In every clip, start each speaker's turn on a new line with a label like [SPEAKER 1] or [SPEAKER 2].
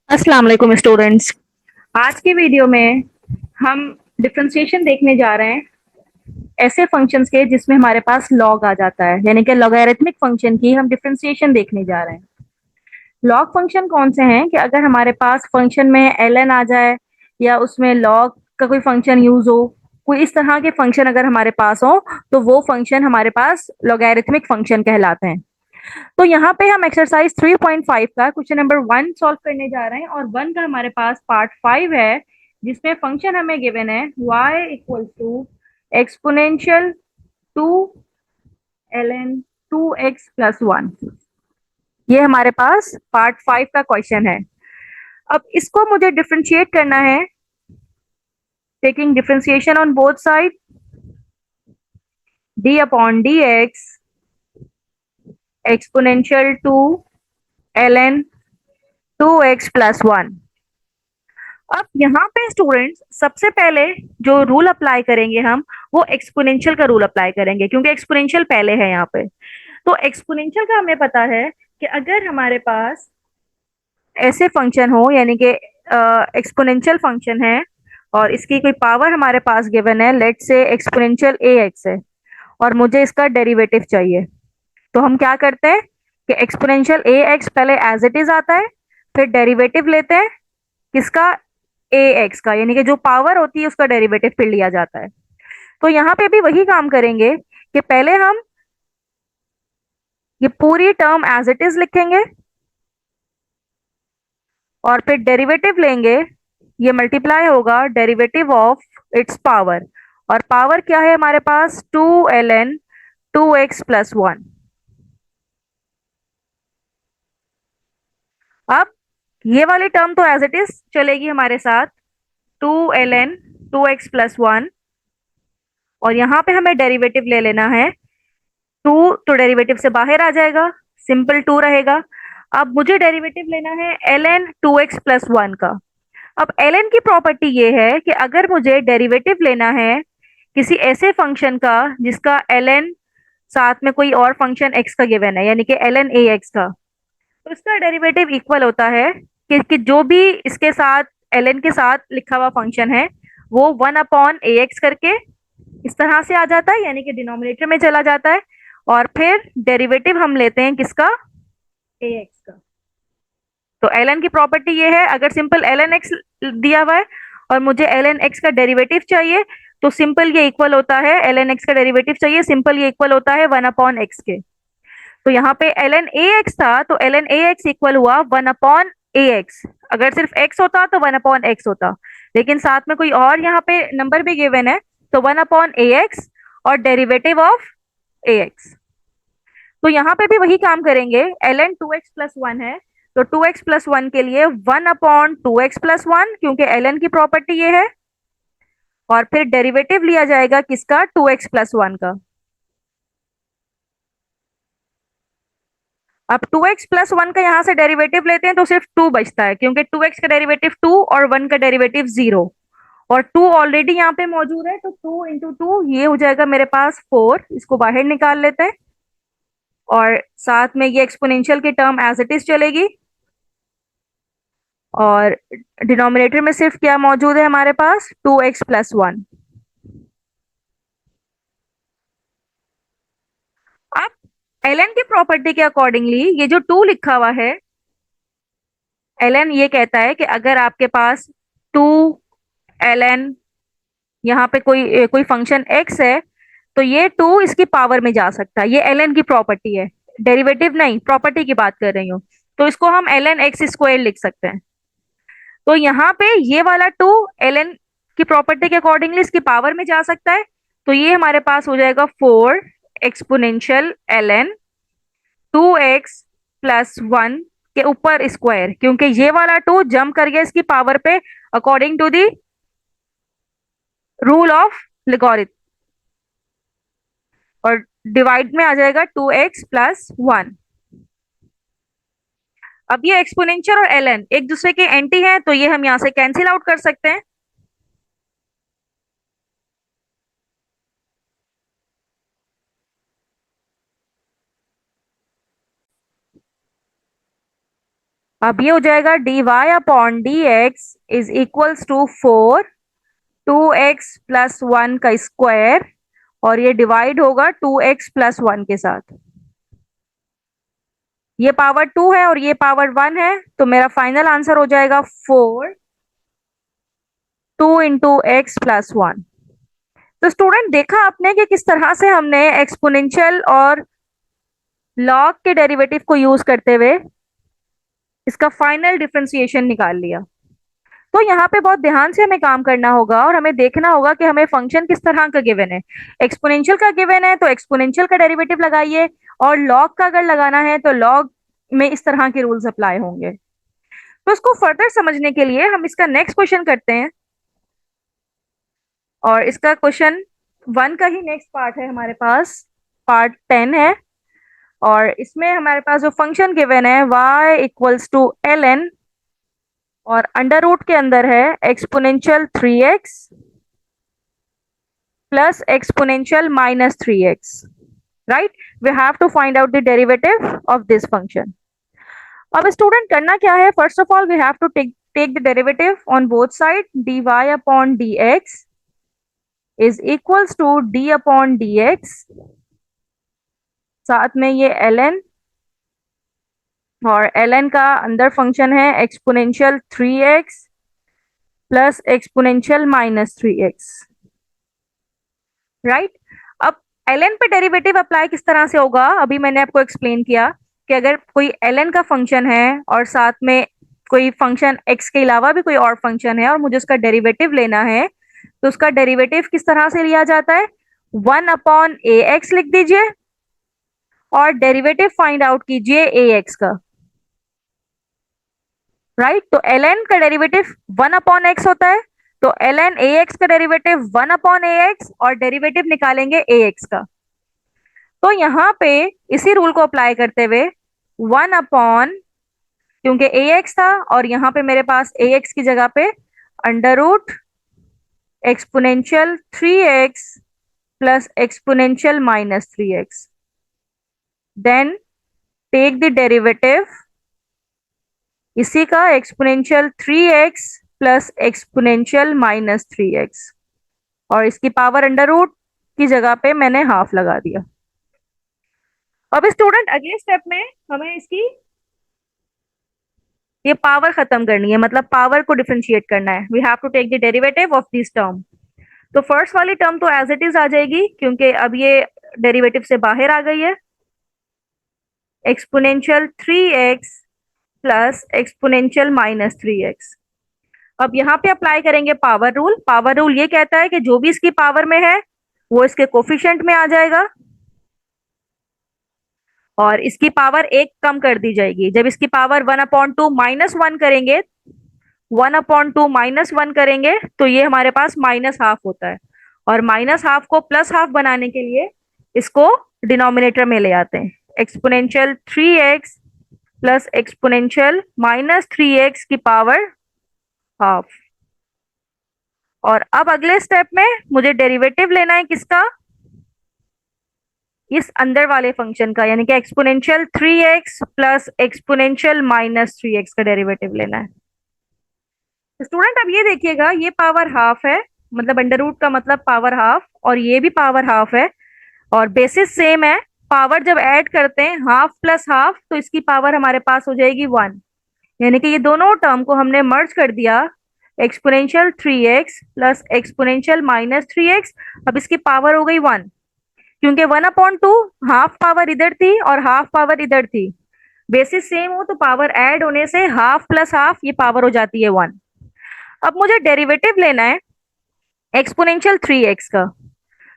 [SPEAKER 1] अस्सलाम वालेकुम स्टूडेंट्स। आज की वीडियो में हम डिफरेंशिएशन देखने जा रहे हैं ऐसे फंक्शंस के जिसमें हमारे पास लॉग आ जाता है, यानी कि लॉगरिथमिक फंक्शन की हम डिफरेंशिएशन देखने जा रहे हैं। लॉग फंक्शन कौन से हैं कि अगर हमारे पास फंक्शन में ln आ जाए या उसमें लॉग का कोई फंक्शन यूज हो, कोई इस तरह के फंक्शन अगर हमारे पास हो तो वो फंक्शन हमारे पास लॉगरिथमिक फंक्शन कहलाते हैं। तो यहाँ पे हम एक्सरसाइज 3.5 का क्वेश्चन नंबर 1 सॉल्व करने जा रहे हैं और 1 का हमारे पास पार्ट 5 है, जिसमें फंक्शन हमें गिवन है y equal to exponential 2 ln 2x plus 1। ये हमारे पास पार्ट 5 का क्वेश्चन है। अब इसको मुझे डिफरेंशिएट करना है, taking differentiation on both side, d upon dx exponential 2 ln 2x plus 1। अब यहाँ पे स्टूडेंट्स सबसे पहले जो रूल अप्लाई करेंगे हम, वो एक्सपोनेंशियल का रूल अप्लाई करेंगे, क्योंकि एक्सपोनेंशियल पहले है यहाँ पे। तो एक्सपोनेंशियल का हमें पता है कि अगर हमारे पास ऐसे फंक्शन हो, यानी कि एक्सपोनेंशियल फंक्शन है और इसकी कोई पावर हमारे पास गिवन है, लेट से एक्सपोनेंशियल ए एक्स है, और मुझे इसका डेरिवेटिव चाहिए, तो हम क्या करते हैं कि एक्सपोनेंशियल ए एक्स पहले एज इट इज आता है, फिर डेरिवेटिव लेते हैं किसका, ए एक्स का, यानी कि जो पावर होती है उसका डेरिवेटिव फिर लिया जाता है। तो यहाँ पे भी वही काम करेंगे कि पहले हम ये पूरी टर्म एज इट इज लिखेंगे और फिर डेरिवेटिव लेंगे, ये मल्टीप्लाई होगा डेरिवेटिव ऑफ इट्स पावर, और पावर क्या है हमारे पास, 2 ln 2x प्लस 1। अब ये वाली टर्म तो एज इट इज चलेगी हमारे साथ, 2 ln 2x प्लस 1, और यहाँ पे हमें डेरिवेटिव ले लेना है, टू तो डेरिवेटिव से बाहर आ जाएगा, सिंपल टू रहेगा। अब मुझे डेरिवेटिव लेना है ln 2x प्लस 1 का। अब ln की प्रॉपर्टी ये है कि अगर मुझे डेरिवेटिव लेना है किसी ऐसे फंक्शन का जिसका ln साथ में कोई और फंक्शन x का गिवन है, यानी कि ln ax का, तो इसका डेरिवेटिव इक्वल होता है कि जो भी इसके साथ ln के साथ लिखा हुआ फंक्शन है वो 1/ax करके इस तरह से आ जाता है, यानी कि डिनोमिनेटर में चला जाता है, और फिर डेरिवेटिव हम लेते हैं किसका, ax का। तो ln की प्रॉपर्टी ये है, अगर सिंपल ln x दिया हुआ है और मुझे ln x का डेरिवेटिव चाहिए, तो सिंपल ये इक्वल होता है, ln x का डेरिवेटिव चाहिए, सिंपल ये इक्वल होता है 1/x के। तो यहाँ पे ln ax था तो ln ax इक्वल हुआ 1/ax। अगर सिर्फ x होता तो 1/x होता, लेकिन साथ में कोई और यहाँ पे नंबर भी गिवन है, तो 1/ax और डेरिवेटिव ऑफ ax। तो यहाँ पे भी वही काम करेंगे, ln 2x प्लस 1 है, तो 2x प्लस 1 के लिए 1/2x प्लस 1, क्योंकि ln की प्रॉपर्टी ये है, और फिर डेरिवेटिव लिया जाएगा किसका, 2x प्लस 1 का। अब 2x प्लस 1 का यहाँ से डेरिवेटिव लेते हैं तो सिर्फ 2 बचता है, क्योंकि 2x का डेरिवेटिव 2 और 1 का डेरिवेटिव 0, और 2 ऑलरेडी यहाँ पे मौजूद है, तो 2 × 2 ये हो जाएगा मेरे पास 4, इसको बाहर निकाल लेते हैं, और साथ में ये एक्सपोनेंशियल की टर्म एज इट इज चलेगी, और डिनोमिनेटर में सिर्फ क्या मौजूद है हमारे पास, 2x प्लस 1। अब ln की प्रॉपर्टी के अकॉर्डिंगली ये जो 2 लिखा हुआ है, ln ये कहता है कि अगर आपके पास 2 ln यहाँ पे कोई फंक्शन x है, तो ये 2 इसकी पावर में जा सकता है, ये ln की प्रॉपर्टी है, डेरिवेटिव नहीं, प्रॉपर्टी की बात कर रही हूँ। तो इसको हम ln x स्क्वायर लिख सकते हैं। तो यहाँ पे ये वाला 2 ln की प्रॉपर्टी के अकॉर्डिंगली इसकी पावर में जा सकता है, तो ये हमारे पास हो जाएगा 4 एक्सपोनेंशियल ln 2x प्लस 1 के ऊपर स्क्वायर, क्योंकि ये वाला 2 जंप कर गया इसकी पावर पे according to the rule of logarithm, और डिवाइड में आ जाएगा 2x प्लस 1। अब ये एक्सपोनेंशियल और ln एक दूसरे के एंटी हैं, तो ये हम यहाँ से कैंसिल आउट कर सकते हैं। अब ये हो जाएगा dy upon D x is equals to 4 2x plus 1 का स्क्वायर, और ये डिवाइड होगा 2x प्लस 1 के साथ। ये पावर 2 है और ये पावर 1 है, तो मेरा फाइनल आंसर हो जाएगा 4 2 इंटू एक्स प्लस 1। तो स्टूडेंट देखा आपने कि किस तरह से हमने एक्सपोनेंशियल और लॉग के डेरिवेटिव को यूज करते हुए इसका फाइनल डिफरेंशिएशन निकाल लिया। तो यहाँ पे बहुत ध्यान से हमें काम करना होगा और हमें देखना होगा कि हमें फंक्शन किस तरह का गिवन है। एक्सपोनेंशियल का गिवन है तो एक्सपोनेंशियल का डेरिवेटिव लगाइए, और लॉग का अगर लगाना है तो लॉग में इस तरह के रूल्स अप्लाई होंगे। तो इसको फर्दर समझने के लिए हम इसका नेक्स्ट क्वेश्चन करते हैं, और इसका क्वेश्चन 1 का ही नेक्स्ट पार्ट है, हमारे पास पार्ट 10 है। और इसमें हमारे पास जो फंक्शन गिवन है y equals to L N, और अंडर रूट के अंदर है exponential 3x plus exponential minus 3x, right. We have to find out the derivative of this function. अब स्टूडेंट करना क्या है, first of all we have to take the derivative on both side. dy upon dx is equals to d upon dx, साथ में ये ln, और ln का अंदर फंक्शन है exponential 3x plus exponential minus 3x, right. अब ln पे derivative apply किस तरह से होगा, अभी मैंने आपको एक्सप्लेन किया कि अगर कोई ln का फंक्शन है और साथ में कोई फंक्शन x के अलावा भी कोई और फंक्शन है और मुझे उसका डेरिवेटिव लेना है, तो उसका डेरिवेटिव किस तरह से लिया जाता है, 1 अपॉन ए एक्स लिख दीजिए और डेरिवेटिव फाइंड आउट कीजिए ए एक्स का, राइट। तो ln का डेरिवेटिव 1 अपॉन एक्स होता है, तो ln ए एक्स का डेरिवेटिव 1 अपॉन ए एक्स, और डेरिवेटिव निकालेंगे ए एक्स का। तो यहाँ पे इसी रूल को अप्लाई करते हुए 1 अपॉन, क्योंकि ए एक्स था और यहाँ पे मेरे पास ए एक्स की जगह पे under root exponential 3x plus exponential minus 3x, then take the derivative इसी का exponential 3x plus exponential minus 3x, और इसकी पावर अंडर रूट की जगह पे मैंने हाफ लगा दिया। अब स्टूडेंट अगले स्टेप में हमें इसकी ये पावर खत्म करनी है, मतलब पावर को डिफरेंशिएट करना है। We have to take the derivative of this term. तो फर्स्ट वाली टर्म तो एज इट इज आ जाएगी, क्योंकि अब ये डेरिवेटिव से बाहर आ गई है। Exponential 3x plus exponential minus 3x। अब यहाँ पे अप्लाई करेंगे पावर रूल। पावर रूल ये कहता है कि जो भी इसकी पावर में है वो इसके कोफिशिएंट में आ जाएगा, और इसकी पावर एक कम कर दी जाएगी। जब इसकी पावर 1/2 माइनस 1 करेंगे, 1/2 माइनस 1 करेंगे तो ये हमारे पास माइनस हाफ होता है, और माइनस हाफ को प्लस हाफ बनाने के लिए इसको डिनोमिनेटर में ले आते हैं। Exponential 3x plus exponential minus 3x की पावर हाफ। और अब अगले स्टेप में मुझे डेरिवेटिव लेना है किसका, इस अंदर वाले फंक्शन का, यानी कि exponential 3x plus exponential minus 3x का डेरिवेटिव लेना है। स्टूडेंट अब ये देखिएगा, ये पावर हाफ है, मतलब अंडर रूट का मतलब पावर हाफ, और ये भी पावर हाफ है, और बेसिस सेम है। पावर जब ऐड करते हैं हाफ प्लस हाफ, तो इसकी पावर हमारे पास हो जाएगी 1, यानी कि ये दोनों टर्म को हमने मर्ज कर दिया। Exponential 3x plus exponential minus 3x, अब इसकी पावर हो गई 1, क्योंकि 1/2 हाफ पावर इधर थी और हाफ पावर इधर थी। बेसिस सेम हो तो पावर ऐड होने से हाफ प्लस हाफ ये पावर हो जाती है 1। अब मुझे डेरिवेटिव लेना है एक्सपोनेंशियल 3x का।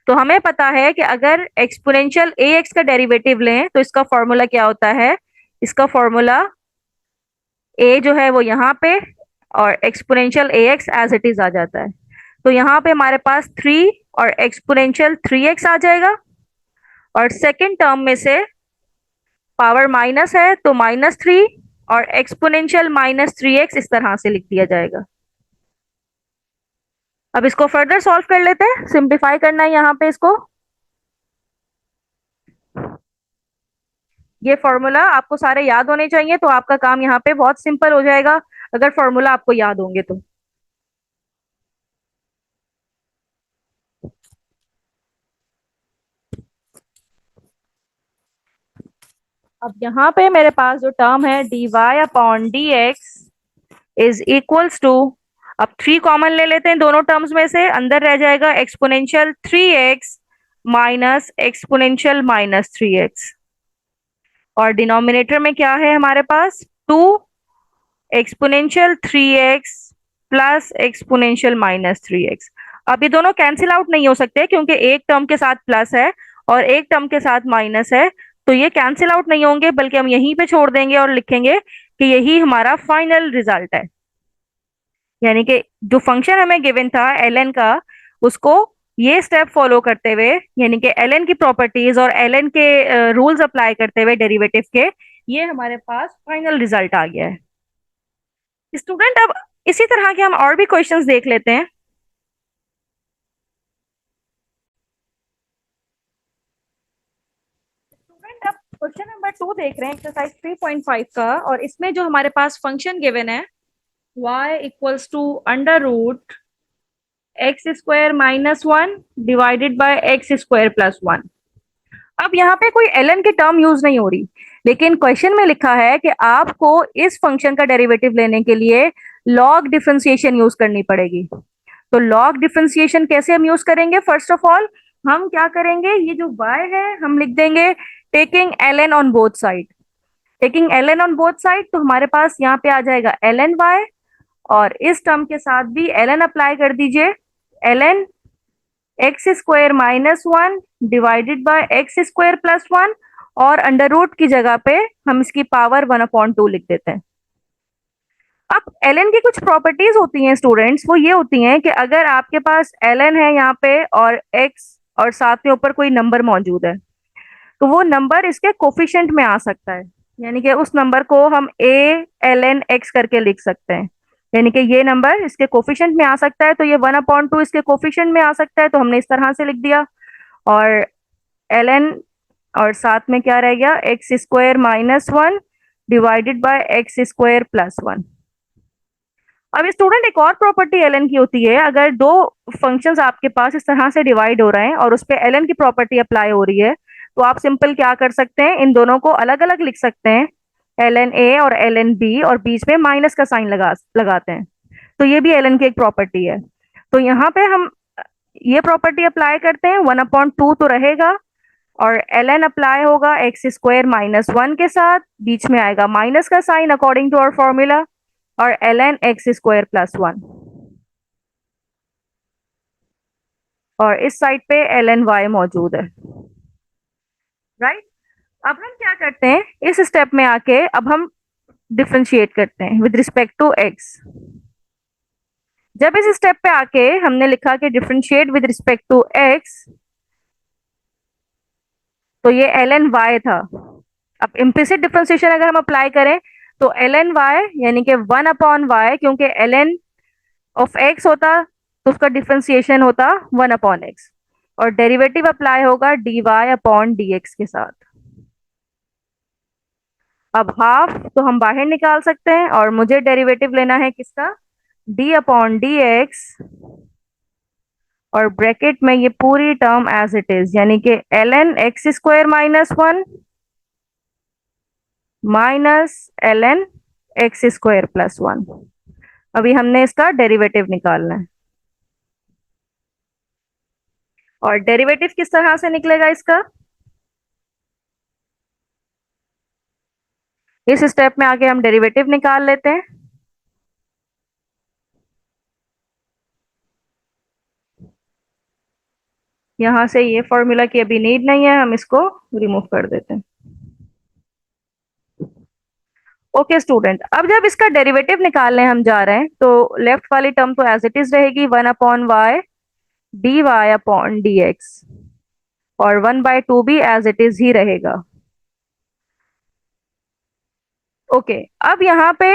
[SPEAKER 1] तो हमें पता है कि अगर एक्सपोनेंशियल ax का डेरिवेटिव लें तो इसका फॉर्मूला क्या होता है, इसका फॉर्मूला a जो है वो यहाँ पे, और exponential ax as it is आ जाता है। तो यहाँ पे हमारे पास 3 और एक्सपोनेंशियल 3x आ जाएगा, और सेकेंड टर्म में से पावर माइनस है तो -3, और एक्सपोनेंशियल -3x इस तरह से लिख दिया जाएगा। अब इसको फर्दर सॉल्व कर लेते हैं, सिंप्लीफाई करना है यहाँ पे इसको। ये फॉर्मूला आपको सारे याद होने चाहिए, तो आपका काम यहाँ पे बहुत सिंपल हो जाएगा अगर फॉर्मूला आपको याद होंगे तो। अब यहाँ पे मेरे पास जो टर्म है dy upon dx is equals to, अब 3 कॉमन ले लेते हैं दोनों टर्म्स में से, अंदर रह जाएगा exponential 3x minus exponential minus 3x, और डिनोमिनेटर में क्या है हमारे पास, 2 exponential 3x plus exponential minus 3x। अब ये दोनों कैंसिल आउट नहीं हो सकते क्योंकि एक टर्म के साथ प्लस है और एक टर्म के साथ माइनस है, तो ये कैंसिल आउट नहीं होंगे, बल्कि हम यहीं पे छोड़ देंगे और लिखेंगे कि यही हमारा फाइनल रिजल्ट है। यानी कि जो फंक्शन हमें गिवन था ln का, उसको ये स्टेप फॉलो करते हुए, यानी कि ln की प्रॉपर्टीज और ln के रूल्स अप्लाई करते हुए डेरिवेटिव के, ये हमारे पास फाइनल रिजल्ट आ गया है। स्टूडेंट, अब इसी तरह के हम और भी क्वेश्चंस देख लेते हैं। स्टूडेंट, अब क्वेश्चन नंबर 2 देख रहे हैं, एक्सरसाइज 3.5 का, और इसमें जो हमारे पास फंक्शन गिवन है y equals to under root x square minus 1 divided by x square plus 1। अब यहाँ पे कोई ln की टर्म यूज नहीं हो रही, लेकिन क्वेश्चन में लिखा है कि आपको इस फंक्शन का डेरिवेटिव लेने के लिए लॉग डिफरेंशिएशन यूज करनी पड़ेगी। तो लॉग डिफरेंशिएशन कैसे हम यूज करेंगे, फर्स्ट ऑफ ऑल हम क्या करेंगे, ये जो y है हम लिख देंगे taking ln on both side. Taking ln on both side, तो हमारे पास यहाँ पे आ जाएगा ln y, और इस टर्म के साथ भी ln अप्लाई कर दीजिए, ln x square minus 1 divided by x square plus 1, और अंडर रूट की जगह पे हम इसकी पावर 1/2 लिख देते हैं। अब ln की कुछ प्रॉपर्टीज होती हैं स्टूडेंट्स, वो ये होती हैं कि अगर आपके पास ln है यहाँ पे और x और साथ में ऊपर कोई नंबर मौजूद है, तो वो नंबर इसके कोफिशिएंट में आ सकता है, यानी कि उस नंबर को हम a ln x करके लिख सकते हैं। यानी कि ये नंबर इसके कोफिशिएंट में आ सकता है, तो ये 1/2 इसके कोफिशिएंट में आ सकता है, तो हमने इस तरह से लिख दिया। और ln, और साथ में क्या रह गया, x square minus 1 divided by x square plus 1। अब स्टूडेंट, एक और प्रॉपर्टी ln की होती है, अगर दो फंक्शंस आपके पास इस तरह से डिवाइड हो रहे हैं और उस पर ln की प्रॉपर्टी अप्लाई हो रही है, तो आप सिंपल क्या कर सकते हैं, इन दोनों को अलग अलग लिख सकते हैं, ln a और ln b, और बीच में माइनस का साइन लगाते हैं। तो ये भी ln की एक प्रॉपर्टी है। तो यहाँ पे हम ये प्रॉपर्टी अप्लाई करते हैं, 1/2 तो रहेगा, और ln अप्लाई होगा एक्स स्क्वायर माइनस 1 के साथ, बीच में आएगा माइनस का sign according to our formula, और ln एक्स स्क्वायर प्लस 1, और इस साइड पे ln y मौजूद है, राइट। अब हम क्या करते हैं, इस स्टेप में आके अब हम डिफरेंशिएट करते हैं विद रिस्पेक्ट टू x। जब इस स्टेप पे आके हमने लिखा कि differentiate with respect to x, तो ये ln y था। अब इम्प्लिसिट डिफरेंशिएशन अगर हम अप्लाई करें, तो ln y यानी कि 1/y, क्योंकि ln ऑफ x होता तो उसका डिफरेंशिएशन होता 1/x, और डेरिवेटिव अप्लाई होगा dy अपॉन dx के साथ। अब हाफ तो हम बाहर निकाल सकते हैं, और मुझे डेरिवेटिव लेना है किसका, d अपॉन dx, और ब्रैकेट में ये पूरी टर्म एज इट इज, यानी कि ln x square minus 1 minus ln x square plus 1। अभी हमने इसका डेरिवेटिव निकालना है, और डेरिवेटिव किस तरह से निकलेगा इसका, इस स्टेप में आके हम डेरिवेटिव निकाल लेते हैं। यहां से ये फॉर्मूला की अभी नीड नहीं है, हम इसको रिमूव कर देते हैं। ओके स्टूडेंट, अब जब इसका डेरिवेटिव निकालने हम जा रहे हैं, तो लेफ्ट वाली टर्म तो एज इट इज रहेगी, 1/y dy अपॉन dx, और 1/2 भी एज इट इज ही रहेगा। ओके, अब यहाँ पे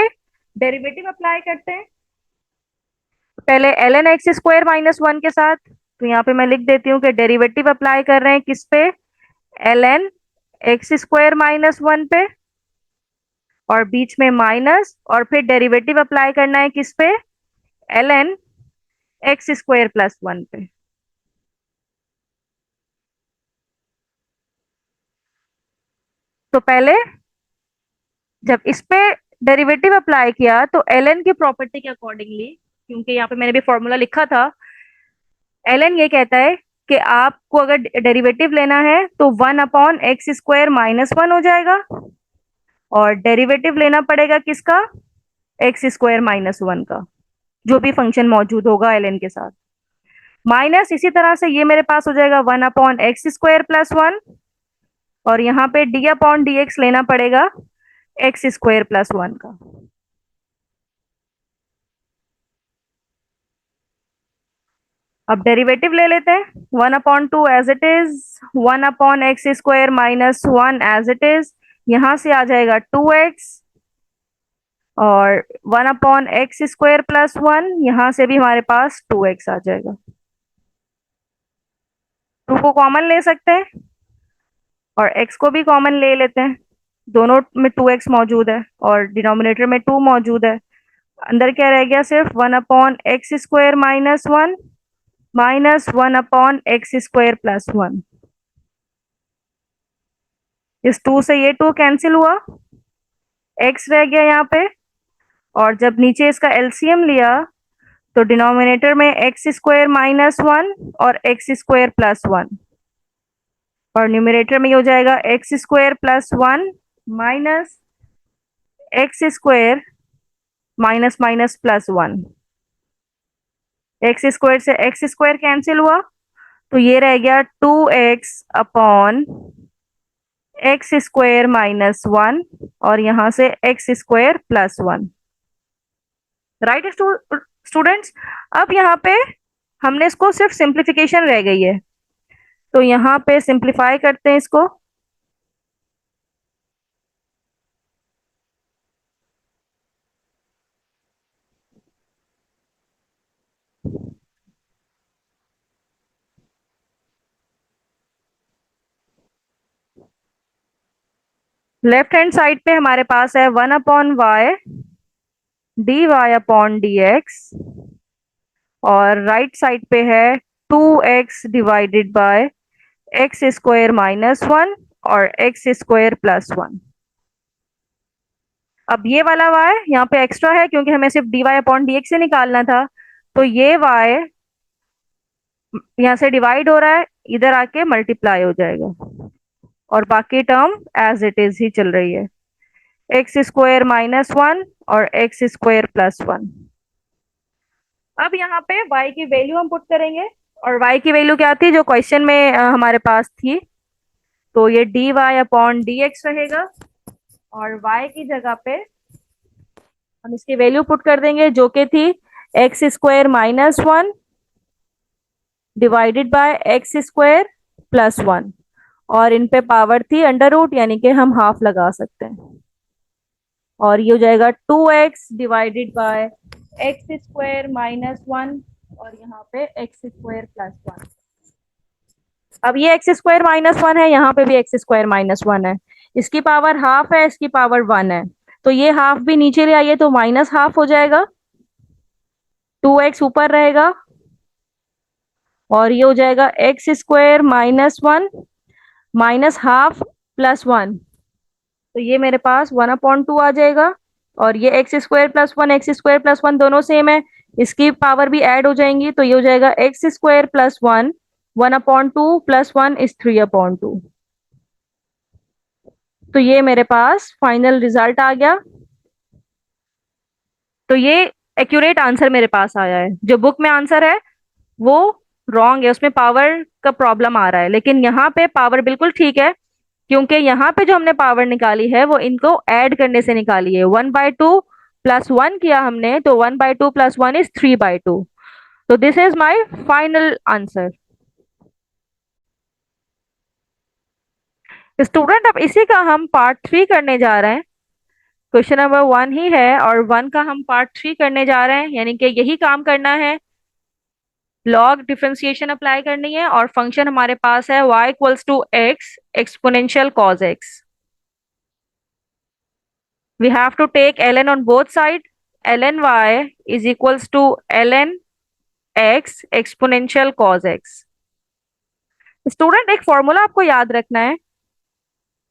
[SPEAKER 1] डेरिवेटिव अप्लाई करते हैं, पहले ln एक्स स्क्वायर माइनस 1 के साथ, तो यहाँ पे मैं लिख देती हूँ कि डेरिवेटिव अप्लाई कर रहे हैं किस पे, ln x square minus one पे, और बीच में माइनस, और फिर डेरिवेटिव अप्लाई करना है किस पे, l n x square plus one पे। तो पहले जब इस पे डेरिवेटिव अप्लाई किया तो एल एन की प्रॉपर्टी के अकॉर्डिंगली, क्योंकि यहाँ पे मैंने भी फॉर्मूला लिखा था, एल एन ये कहता है कि आपको अगर डेरिवेटिव लेना है तो one upon x square minus one हो जाएगा, और डेरिवेटिव लेना पड़ेगा किसका, एक्स स्क्वायर माइनस वन का, जो भी फंक्शन मौजूद होगा एल एन के साथ, माइनस इसी तरह से ये मेरे पास हो जाएगा one upon x square plus one, और यहाँ पे डी अपॉन डी एक्स लेना पड़ेगा एक्स स्क्वायर प्लस वन का। अब डेरिवेटिव ले लेते हैं, one upon two as it is, one upon x square minus one as it is, यहां से आ जाएगा टू एक्स, और one upon x square plus one, यहां से भी हमारे पास टू एक्स आ जाएगा। टू को कॉमन ले सकते हैं और एक्स को भी कॉमन ले लेते हैं, दोनों में टू एक्स मौजूद है और डिनोमिनेटर में टू मौजूद है। अंदर क्या रह गया, सिर्फ one upon x square minus one minus one upon x square plus one. इस टू से ये टू कैंसिल हुआ, एक्स रह गया यहाँ पे, और जब नीचे इसका एलसीएम लिया तो डिनोमिनेटर में एक्स स्क्वायर माइनस वन और एक्स स्क्वायर प्लस वन, और न्यूमरेटर में ये हो जाएगा x square plus one minus x square minus minus plus one. X square से एक्स स्क्वायर कैंसिल हुआ, तो ये रह गया two x upon x square minus one, और यहां से x square plus one. Right students, अब यहाँ पे हमने इसको सिर्फ सिंप्लीफिकेशन रह गई है, तो यहाँ पे सिंप्लीफाई करते हैं इसको। लेफ्ट हैंड साइड पे हमारे पास है one upon y d y upon D x, और राइट साइड पे है two x divided by x square minus one और एक्स स्क्वायर प्लस वन। अब ये वाला y यहाँ पे एक्स्ट्रा है क्योंकि हमें सिर्फ dy अपॉन डी एक्स से निकालना था, तो ये y यहाँ से डिवाइड हो रहा है, इधर आके मल्टीप्लाई हो जाएगा, और बाकी टर्म एज इट इज ही चल रही है, एक्स स्क्वायर माइनस वन और एक्स स्क्वायर प्लस वन। अब यहाँ पे y की वैल्यू हम पुट करेंगे, और y की वैल्यू क्या थी जो क्वेश्चन में हमारे पास थी, तो ये dy अपॉन डी एक्स रहेगा, और y की जगह पे हम इसकी वैल्यू पुट कर देंगे जो कि थी x square minus one divided by x square plus one, और इन पे पावर थी अंडर रूट, यानी कि हम हाफ लगा सकते हैं, और ये हो जाएगा two x divided by x square minus one, और यहाँ पे एक्स स्क्वायर प्लस वन। अब ये एक्स स्क्वायर माइनस वन है, यहाँ पे भी एक्स स्क्वायर माइनस वन है, इसकी पावर हाफ है, इसकी पावर वन है, तो ये हाफ भी नीचे ले आइए तो माइनस हाफ हो जाएगा, टू एक्स ऊपर रहेगा, और ये हो जाएगा x square minus one minus half plus one, तो ये मेरे पास वन अपॉन टू आ जाएगा, और ये x square plus one x square plus one दोनों सेम है, इसकी पावर भी ऐड हो जाएंगी, तो ये हो जाएगा x square plus one, one upon to plus one is three upon two. तो ये मेरे पास फाइनल रिजल्ट आ गया। तो ये एक्यूरेट आंसर मेरे पास आया है, जो बुक में आंसर है वो रॉन्ग है, उसमें पावर का प्रॉब्लम आ रहा है, लेकिन यहाँ पे पावर बिल्कुल ठीक है, क्योंकि यहाँ पे जो हमने पावर निकाली है वो इनको ऐड करने से निकाली है, one by two plus one किया हमने, तो one by two plus one is three by two. तो this is my final answer. Student, अब इसी का हम पार्ट थ्री करने जा रहे हैं, क्वेश्चन नंबर वन ही है और वन का हम पार्ट थ्री करने जा रहे हैं, यानी कि यही काम करना है लॉग डिफरेंशिएशन अप्लाई करनी है और फंक्शन हमारे पास है y equals to x exponential cos x. We have to take ln on both side. Ln y is equals to ln x exponential cos x. Student एक फॉर्मूला आपको याद रखना है.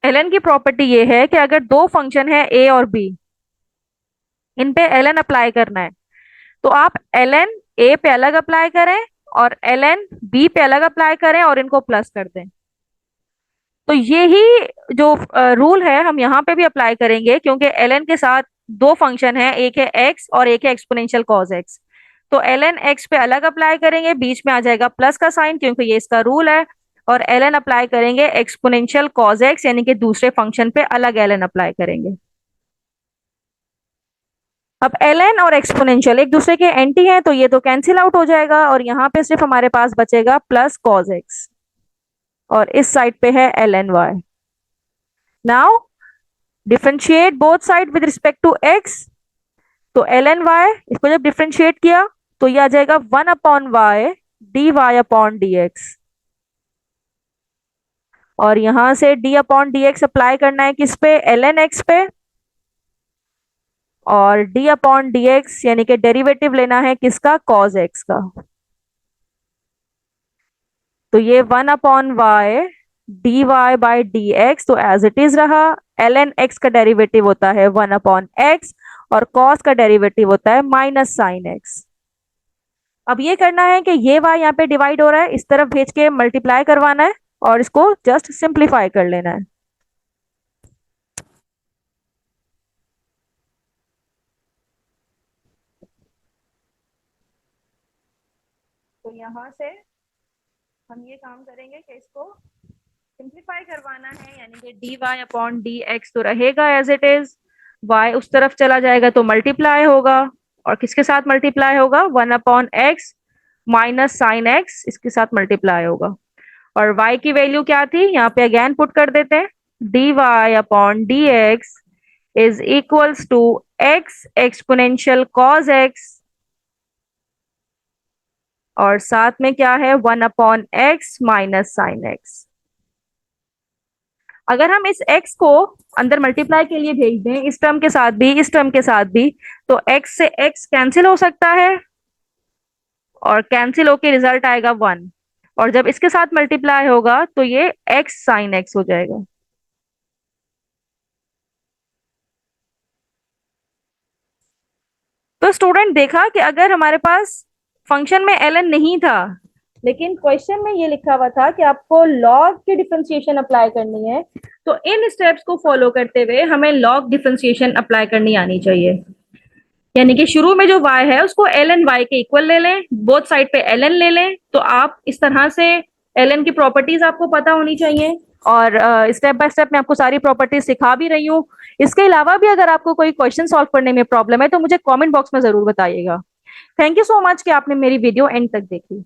[SPEAKER 1] ln की प्रॉपर्टी ये है कि अगर दो फंक्शन है a और b, इन पे ln अप्लाई करना है तो आप ln a पे अलग अप्लाई करें और ln b पे अलग अप्लाई करें और इनको प्लस कर दें. तो ये ही जो रूल है हम यहाँ पे भी अप्लाई करेंगे, क्योंकि ln के साथ दो फंक्शन है, एक है x और एक है एक्सपोनेंशियल कॉस x. तो ln x पे अलग अप्लाई करेंगे, बीच में आ जाएगा प्लस का साइन क्योंकि ये इसका रूल है, और ln अप्लाई करेंगे एक्सपोनेंशियल कॉस x यानी कि दूसरे फंक्शन पे अलग ln अप्लाई करेंगे. अब ln और एक्सपोनेंशियल एक दूसरे के एंटी हैं तो ये तो कैंसिल आउट हो जाएगा और यहाँ पे सिर्फ हमारे पास बचेगा प्लस कॉस x और इस साइड पे है ln y. Now differentiate both side with respect to x. तो ln y इसको जब डिफरेंशिएट किया तो ये आ जाएगा 1 upon y dy upon dx, और यहां से d अपॉन dx अप्लाई करना है किस पे, ln x पे, और d अपॉन dx यानी कि डेरिवेटिव लेना है किसका, cos x का. तो ये 1 upon y dy by dx तो एज इट इज रहा. ln x का डेरिवेटिव होता है 1 अपॉन x और cos का डेरिवेटिव होता है माइनस साइन x. अब ये करना है कि ये y यहाँ पे डिवाइड हो रहा है, इस तरफ भेज के मल्टीप्लाई करवाना है और इसको जस्ट सिंप्लीफाई कर लेना है. तो यहाँ से हम ये काम करेंगे कि इसको सिंप्लीफाई करवाना है, यानी कि d y upon D x तो रहेगा एज इट इज, y उस तरफ चला जाएगा तो मल्टीप्लाई होगा, और किसके साथ मल्टीप्लाई होगा, 1 upon x minus sine x इसके साथ मल्टीप्लाई होगा. और y की वैल्यू क्या थी, यहाँ पे अगेन पुट कर देते हैं, d y upon D x is equals to x exponential cos x, और साथ में क्या है 1 upon x minus sine x. अगर हम इस x को अंदर मल्टीप्लाई के लिए भेज दें, इस टर्म के साथ भी इस टर्म के साथ भी, तो x से x कैंसिल हो सकता है और कैंसिल होके रिजल्ट आएगा 1, और जब इसके साथ मल्टीप्लाई होगा तो ये x साइन x हो जाएगा. तो स्टूडेंट देखा कि अगर हमारे पास फंक्शन में ln नहीं था, लेकिन क्वेश्चन में ये लिखा हुआ था कि आपको लॉग की डिफरेंशिएशन अप्लाई करनी है, तो इन स्टेप्स को फॉलो करते हुए हमें लॉग डिफरेंशिएशन अप्लाई करनी आनी चाहिए. यानी कि शुरू में जो y है उसको ln y के इक्वल ले लें, बोथ साइड पे ln ले लें, तो आप इस तरह से ln की प्रॉपर्टीज आपको पता होनी चाहिए, और स्टेप बाय स्टेप मैं आपको सारी प्रॉपर्टीज सिखा भी रही हूँ. इसके अलावा भी अगर आपको कोई क्वेश्चन सॉल्व करने में प्रॉब्लम है तो मुझे कमेंट बॉक्स में जरूर बताइएगा. थैंक यू सो मच कि आपने मेरी वीडियो एंड तक देखी.